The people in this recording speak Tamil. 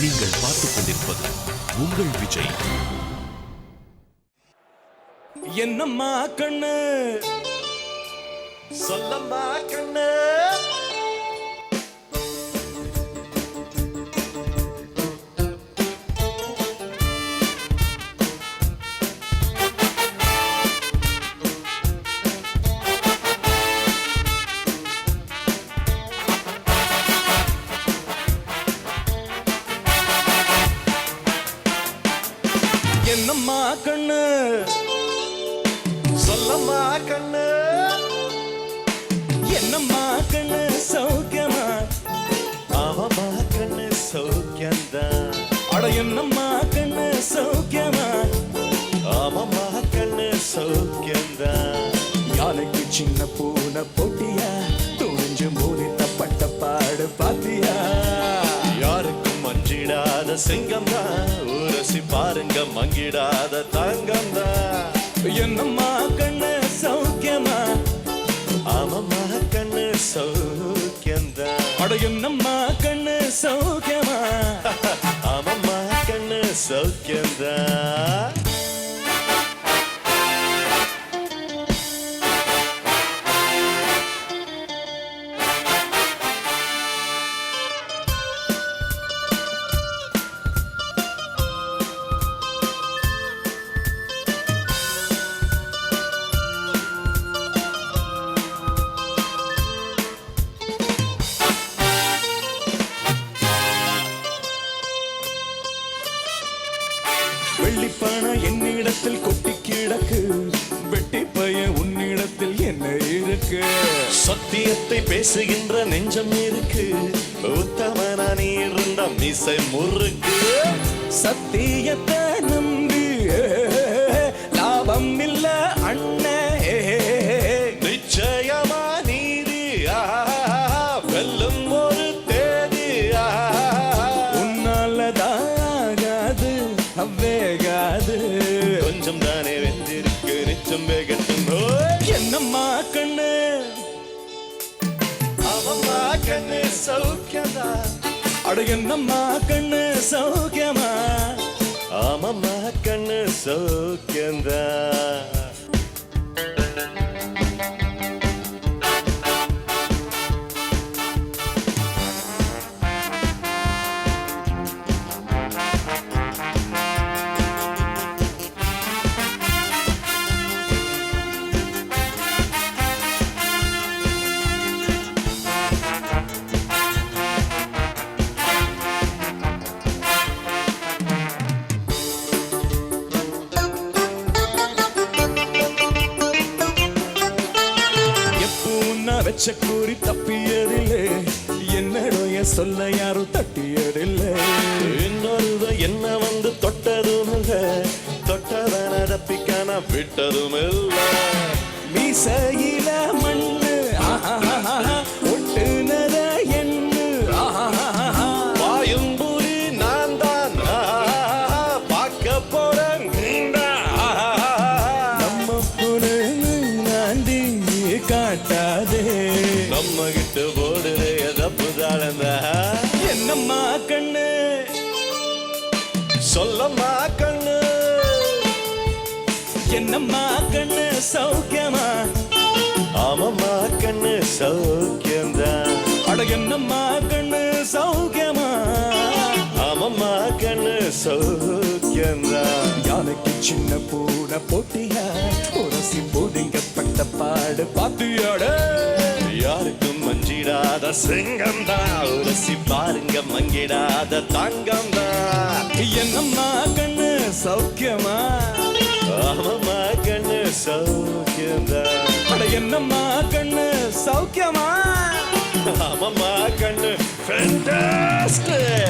நீங்கள் பார்த்துக் கொண்டிருப்பது உங்கள் விஜய். என்னம்மா கண்ணு சொல்லம்மா கண்ணு, என்னம்மா கண்ணு சொல்லம்மா கண்ணு, என்னம்மா கண்ணு சௌக்கியமா? ஆமாம்மா கண்ணு சௌக்கியம்தான். அட என்னம்மா கண்ணு சௌக்கியமா? ஆமாம்மா கண்ணு சௌக்கியம்தான். யானைக்கு சின்ன பூனை போட்டியா, துணிஞ்சு மூலித்த பட்ட பாடு பாத்தியா? யாருக்கும் மஞ்சிடாத சிங்கம் தான், உரசி பாருங்க மங்கிடாத தங்கம் தான். என்னம்மா கண்ணு சௌக்கியமா? ஆமாம்மா கண்ணு சௌக்கியம்தான். அட என்னம்மா கண்ணு சௌக்கியமா? ஆமாம்மா கண்ணு சௌக்கியம்தான். வெள்ளிப்பான என்னிடத்தில் கொட்டி கிடக்கு, வெட்டி பையன் உன்னிடத்தில் என்ன இருக்கு? சத்தியத்தை பேசுகின்ற நெஞ்சம் இருக்கு, உத்தமனா நீ இருந்த மீசை முறுக்கு. சத்தியத்தை நம்பி லாபம் இல்ல அண்ணே, நிச்சயமா நீதி வெல்லும் ஒரு தேதி. உன்னாலதாகாது வேகாது, கொஞ்சம் தானே வெந்திருக்கு நிச்சம் வேகட்டும். என்னம்மா கண்ணு? ஆமாம்மா கண்ணு சௌக்கியமா? அட என்னம்மா கண்ணு சௌக்கியமா? ஆமாம்மா கண்ணு சௌக்கியந்தா. வச்ச கூறி தப்பியதில்லை, என்னுடைய சொல்ல யாரும் தட்டியதில்லை. இன்னொருவ என்ன வந்து தொட்டதும் இல்லை, தொட்டவன தப்பிக்கான விட்டதும் இல்லை. மீசையில மண்ணு ஒட்டுனத எண்ணு, பாயும் புலி நான் தான் பார்க்க போறேன். நம்ம பொண்ணு நாண்டி காட்டாதே, நம்ம கிட்ட போடுறே தப்புதாளந்தா. என்னம்மா கண்ணு சொல்லம்மா கண்ணு, என்னம்மா கண்ணு சௌக்கியமா? ஆமாம்மா கண்ணு சௌக்கியம்தான். அட என்னம்மா கண்ணு சௌக்கியமா? ஆமாம்மா கண்ணு சௌக்கியம்தான். யானைக்கு சின்ன பூனை போட்டியா, உரசி பூதிங்கப்பட்ட பாடு பாத்தியாட? யாருக்கும் மஞ்சிடாத சிங்கம் தான், உரசி பாருங்க மங்கிடாத தங்கம் தான். என்னம்மா கண்ணு சௌக்கியமா? ஆமாம்மா கண்ணு சௌக்கியம்தான். அட என்னம்மா கண்ணு சௌக்கியமா? ஆமாம்மா கண்ணு ஃபேண்டாஸ்டிக்.